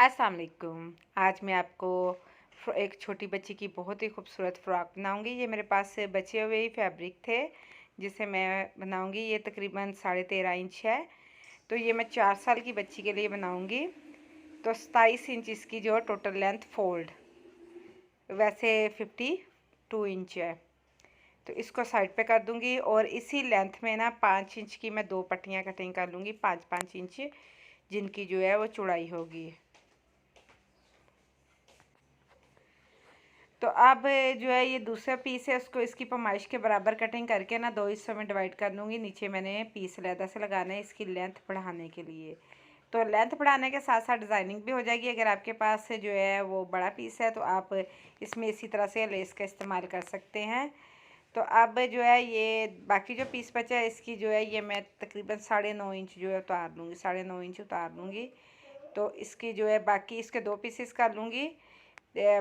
अस्सलाम वालेकुम। आज मैं आपको एक छोटी बच्ची की बहुत ही खूबसूरत फ़्रॉक बनाऊंगी। ये मेरे पास बचे हुए ही फैब्रिक थे जिसे मैं बनाऊंगी। ये तकरीबन 13.5 इंच है। तो ये मैं 4 साल की बच्ची के लिए बनाऊंगी। तो 27 इंच इसकी जो टोटल लेंथ फोल्ड, वैसे 52 इंच है। तो इसको साइड पे कर दूंगी और इसी लेंथ में ना 5 इंच की मैं 2 पट्टियाँ कटिंग कर लूँगी, 5-5 इंच, जिनकी जो है वो चौड़ाई होगी। तो अब जो है ये दूसरा पीस है, उसको इसकी पैमाइश के बराबर कटिंग करके ना 2 हिस्सों में डिवाइड कर लूँगी। नीचे मैंने पीस अलहदा से लगाना है इसकी लेंथ बढ़ाने के लिए। तो लेंथ बढ़ाने के साथ साथ डिज़ाइनिंग भी हो जाएगी। अगर आपके पास जो है वो बड़ा पीस है तो आप इसमें इसी तरह से लेस का इस्तेमाल कर सकते हैं। तो अब जो है ये बाकी जो पीस बचा है इसकी जो है ये मैं तकरीबन 9.5 इंच जो है उतार लूँगी, 9.5 इंच उतार लूँगी। तो इसकी जो है बाकी इसके 2 पीसेस कर लूँगी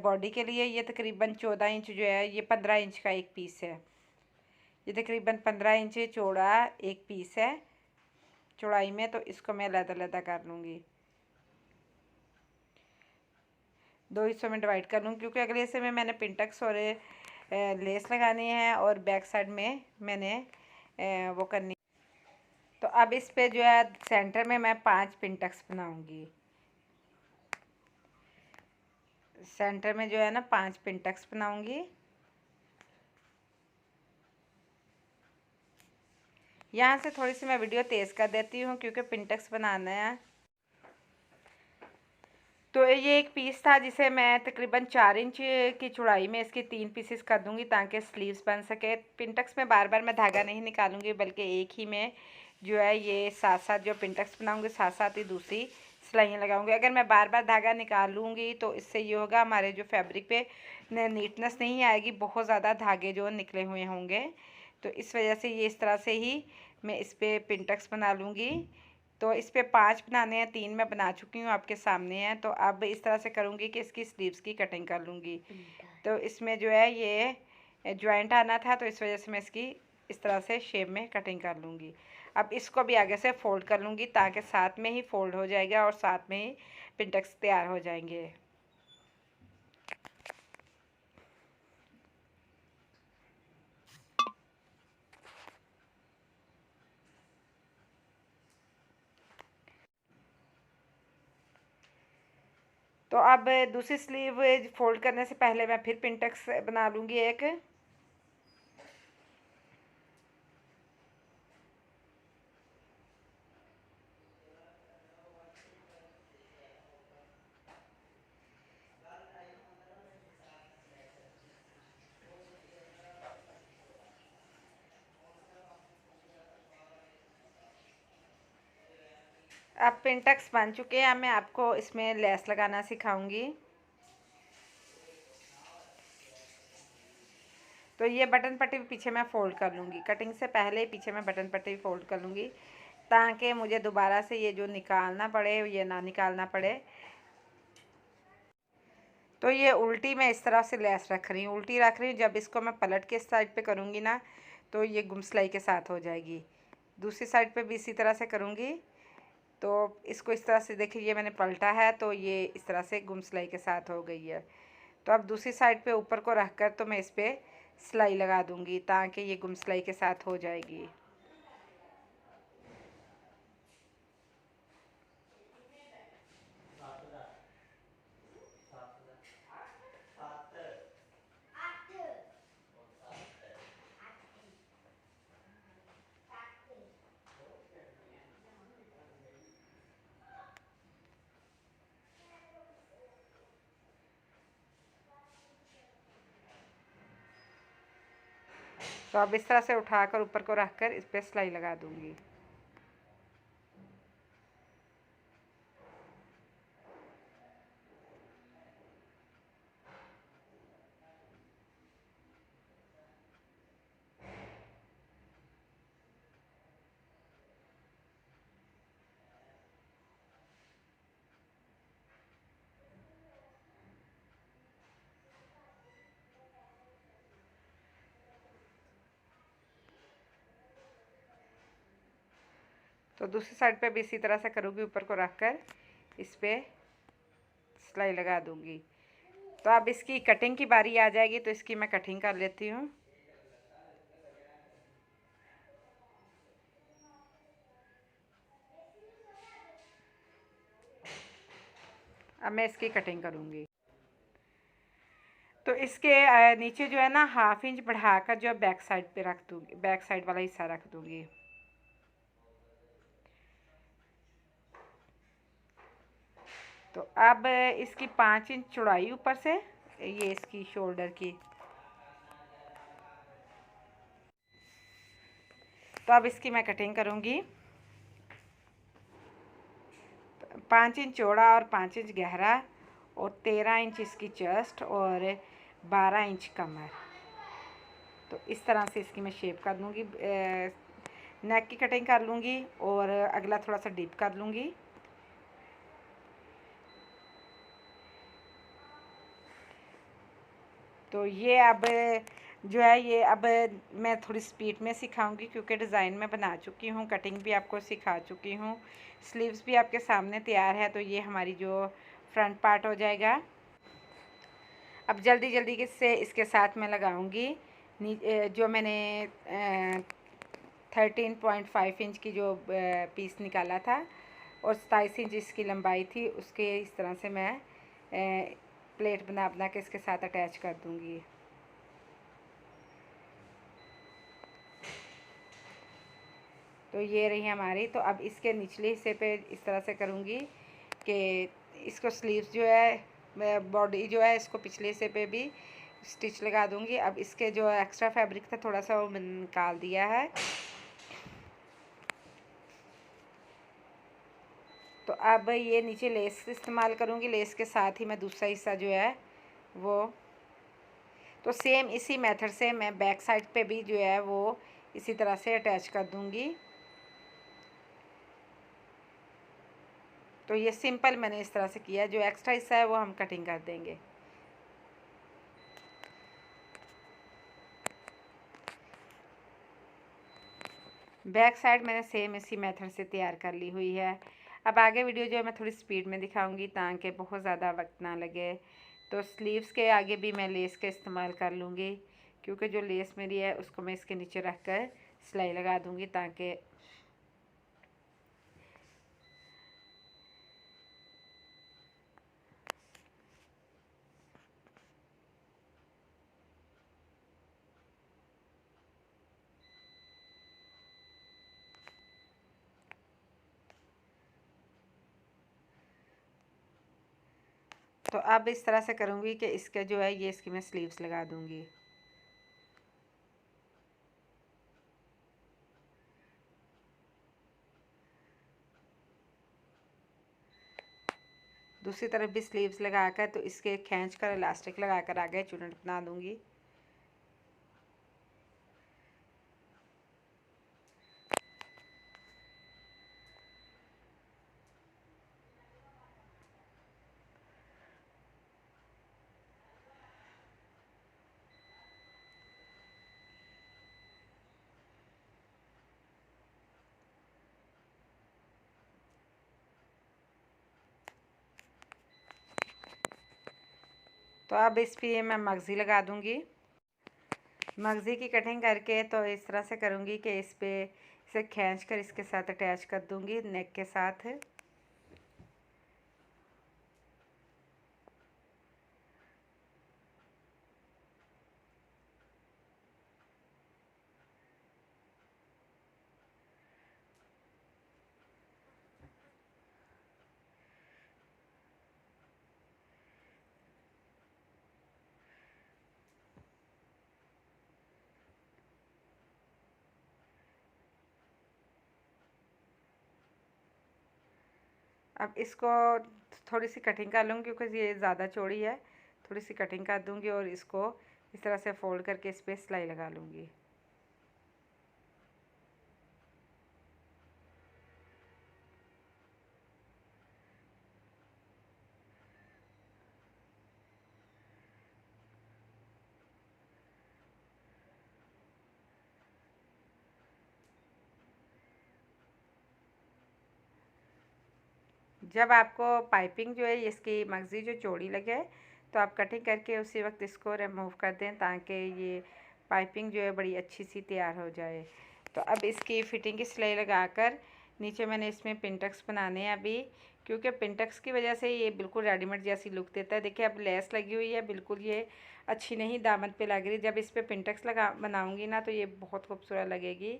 बॉडी के लिए। ये तकरीबन 14 इंच जो है, ये 15 इंच का एक पीस है। ये तकरीबन 15 इंच चौड़ा एक पीस है चौड़ाई में। तो इसको मैं अलग-अलग कर लूँगी, 2 हिस्सों में डिवाइड कर लूँगी, क्योंकि अगले हिस्से में मैंने पिंटक्स और लेस लगानी है और बैक साइड में मैंने वो करनी। तो अब इस पे जो है सेंटर में मैं 5 पिंटक्स बनाऊँगी। सेंटर में जो है ना 5 पिंटक्स बनाऊँगी। यहाँ से थोड़ी सी मैं वीडियो तेज़ कर देती हूँ क्योंकि पिंटक्स बनाना है। तो ये एक पीस था जिसे मैं तकरीबन 4 इंच की चौड़ाई में इसके 3 पीसेस कर दूंगी ताकि स्लीव्स बन सके। पिंटक्स में बार बार मैं धागा नहीं निकालूंगी, बल्कि एक ही में जो है ये साथ साथ जो पिंटक्स बनाऊंगी साथ साथ ही दूसरी सिलाइयाँ लगाऊंगी। अगर मैं बार बार धागा निकालूंगी तो इससे ये होगा, हमारे जो फैब्रिक पे नीटनेस नहीं आएगी, बहुत ज़्यादा धागे जो निकले हुए होंगे। तो इस वजह से ये इस तरह से ही मैं इस पर पिंटक्स बना लूँगी। तो इस पे 5 बनाने हैं, 3 मैं बना चुकी हूँ, आपके सामने है। तो अब इस तरह से करूँगी कि इसकी स्लीव्स की कटिंग कर लूँगी। तो इसमें जो है ये जॉइंट आना था, तो इस वजह से मैं इसकी इस तरह से शेप में कटिंग कर लूँगी। अब इसको भी आगे से फोल्ड कर लूँगी ताकि साथ में ही फोल्ड हो जाएगा और साथ में ही पिंटक्स तैयार हो जाएंगे। तो अब दूसरी स्लीव फोल्ड करने से पहले मैं फिर पिंटक्स बना लूँगी एक। अब पिंटक्स बन चुके हैं। अब मैं आपको इसमें लेस लगाना सिखाऊंगी। तो ये बटन पट्टी भी पीछे मैं फ़ोल्ड कर लूँगी, कटिंग से पहले पीछे मैं बटन पट्टी फ़ोल्ड कर लूँगी ताकि मुझे दोबारा से ये जो निकालना पड़े ये ना निकालना पड़े। तो ये उल्टी मैं इस तरह से लेस रख रही हूँ, उल्टी रख रही हूँ। जब इसको मैं पलट के इस साइड पे करूँगी ना तो ये गुम सिलाई के साथ हो जाएगी। दूसरी साइड पे भी इसी तरह से करूँगी। तो इसको इस तरह से देखिए, ये मैंने पलटा है तो ये इस तरह से गुम सिलाई के साथ हो गई है। तो अब दूसरी साइड पे ऊपर को रख कर तो मैं इस पर सिलाई लगा दूँगी ताकि ये गुम सिलाई के साथ हो जाएगी। तो अब इस तरह से उठाकर ऊपर को रख कर इस पर सिलाई लगा दूँगी। तो दूसरी साइड पे भी इसी तरह से करूँगी, ऊपर को रख कर इस पर सिलाई लगा दूँगी। तो अब इसकी कटिंग की बारी आ जाएगी, तो इसकी मैं कटिंग कर लेती हूँ। अब मैं इसकी कटिंग करूँगी। तो इसके नीचे जो है ना 1/2 इंच बढ़ाकर जो है बैक साइड पे रख दूँगी, बैक साइड वाला हिस्सा रख दूँगी। तो अब इसकी 5 इंच चौड़ाई ऊपर से, ये इसकी शोल्डर की। तो अब इसकी मैं कटिंग करूँगी। 5 इंच चौड़ा और 5 इंच गहरा और 13 इंच इसकी चेस्ट और 12 इंच कमर। तो इस तरह से इसकी मैं शेप कर लूँगी। नेक की कटिंग कर लूँगी और अगला थोड़ा सा डीप कर लूँगी। तो ये अब जो है ये अब मैं थोड़ी स्पीड में सिखाऊंगी, क्योंकि डिज़ाइन में बना चुकी हूँ, कटिंग भी आपको सिखा चुकी हूँ, स्लीव्स भी आपके सामने तैयार है। तो ये हमारी जो फ्रंट पार्ट हो जाएगा। अब जल्दी जल्दी से इसके साथ मैं लगाऊंगी जो मैंने 13.5 इंच की जो पीस निकाला था और 27 इंच इसकी लंबाई थी, उसके इस तरह से मैं प्लेट बना बना के इसके साथ अटैच कर दूंगी। तो ये रही हमारी। तो अब इसके निचले हिस्से पे इस तरह से करूँगी कि इसको स्लीव्स जो है, बॉडी जो है, इसको पिछले हिस्से पे भी स्टिच लगा दूँगी। अब इसके जो एक्स्ट्रा फैब्रिक था थोड़ा सा वो मैंने निकाल दिया है। तो अब ये नीचे लेस इस्तेमाल करूँगी, लेस के साथ ही मैं दूसरा हिस्सा जो है वो, तो सेम इसी मेथड से मैं बैक साइड पे भी जो है वो इसी तरह से अटैच कर दूँगी। तो ये सिंपल मैंने इस तरह से किया, जो एक्स्ट्रा हिस्सा है वो हम कटिंग कर देंगे। बैक साइड मैंने सेम इसी मेथड से तैयार कर ली हुई है। अब आगे वीडियो जो है मैं थोड़ी स्पीड में दिखाऊंगी ताकि बहुत ज़्यादा वक्त ना लगे। तो स्लीव्स के आगे भी मैं लेस का इस्तेमाल कर लूँगी, क्योंकि जो लेस मेरी है उसको मैं इसके नीचे रख कर सिलाई लगा दूँगी ताकि तो अब इस तरह से करूँगी कि इसके जो है ये इसकी मैं स्लीव्स लगा दूँगी। दूसरी तरफ भी स्लीव्स लगाकर तो इसके खींच कर इलास्टिक लगाकर आगे चुन्नट बना दूँगी। तो अब इस पे मैं मगज़ी लगा दूँगी। मगज़ी की कटिंग करके तो इस तरह से करूँगी कि इस पे इसे खींच कर इसके साथ अटैच कर दूँगी नेक के साथ। अब इसको थोड़ी सी कटिंग कर लूँगी क्योंकि ये ज़्यादा चौड़ी है। थोड़ी सी कटिंग कर दूँगी और इसको इस तरह से फोल्ड करके इस पर सिलाई लगा लूँगी। जब आपको पाइपिंग जो है इसकी मगज़ी जो चौड़ी लगे तो आप कटिंग करके उसी वक्त इसको रिमूव कर दें ताकि ये पाइपिंग जो है बड़ी अच्छी सी तैयार हो जाए। तो अब इसकी फ़िटिंग की सिलाई लगाकर नीचे मैंने इसमें पिंटक्स बनाने हैं अभी, क्योंकि पिंटक्स की वजह से ये बिल्कुल रेडीमेड जैसी लुक देता है। देखिए अब लेस लगी हुई है, बिल्कुल ये अच्छी नहीं दामन पे लग रही। जब इस पर पिंटक्स लगा बनाऊँगी ना तो ये बहुत खूबसूरत लगेगी।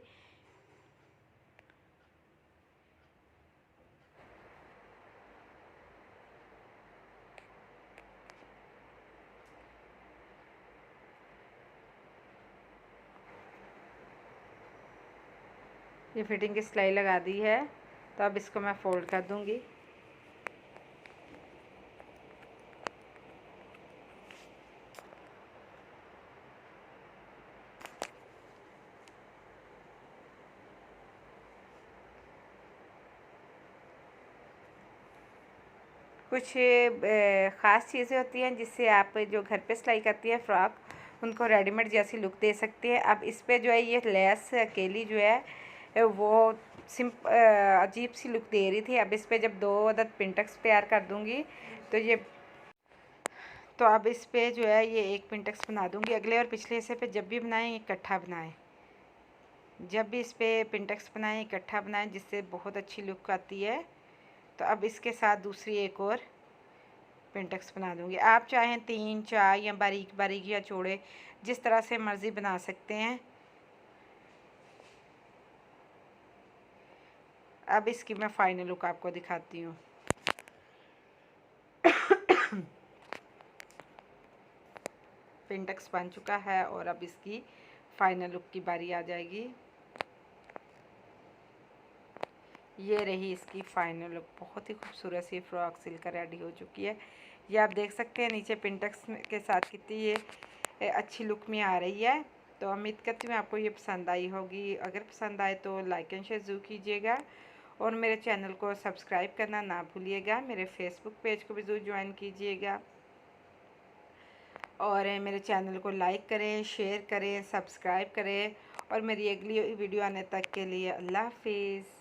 ये फिटिंग की सिलाई लगा दी है, तो अब इसको मैं फ़ोल्ड कर दूँगी। कुछ ख़ास चीज़ें होती हैं जिससे आप जो घर पे सिलाई करती हैं फ़्रॉक, उनको रेडीमेड जैसी लुक दे सकते हैं। अब इस पे जो है ये लेस अकेली जो है वो अजीब सी लुक दे रही थी। अब इस पे जब 2 अदद पिंटक्स तैयार कर दूँगी तो अब इस पे जो है ये एक पिंटक्स बना दूँगी। अगले और पिछले हिस्से पे जब भी बनाएं इकट्ठा बनाएं, जब भी इस पे पिंटक्स बनाएं इकट्ठा बनाएं, जिससे बहुत अच्छी लुक आती है। तो अब इसके साथ दूसरी एक और पिंटक्स बना दूँगी। आप चाहें 3, 4 या बारीक बारीक या चौड़े, जिस तरह से मर्ज़ी बना सकते हैं। अब इसकी मैं फ़ाइनल लुक आपको दिखाती हूँ। पिंटक्स बन चुका है और अब इसकी फ़ाइनल लुक की बारी आ जाएगी। ये रही इसकी फ़ाइनल लुक। बहुत ही खूबसूरत सी फ़्रॉक सिलकर रेडी हो चुकी है। ये आप देख सकते हैं नीचे पिंटक्स के साथ कितनी ये अच्छी लुक में आ रही है। तो उम्मीद करती हूँ आपको ये पसंद आई होगी। अगर पसंद आए तो लाइक एंड शेयर ज़रूर कीजिएगा और मेरे चैनल को सब्सक्राइब करना ना भूलिएगा। मेरे फेसबुक पेज को भी ज़रूर ज्वाइन कीजिएगा और मेरे चैनल को लाइक करें, शेयर करें, सब्सक्राइब करें। और मेरी अगली वीडियो आने तक के लिए अल्लाह हाफिज़।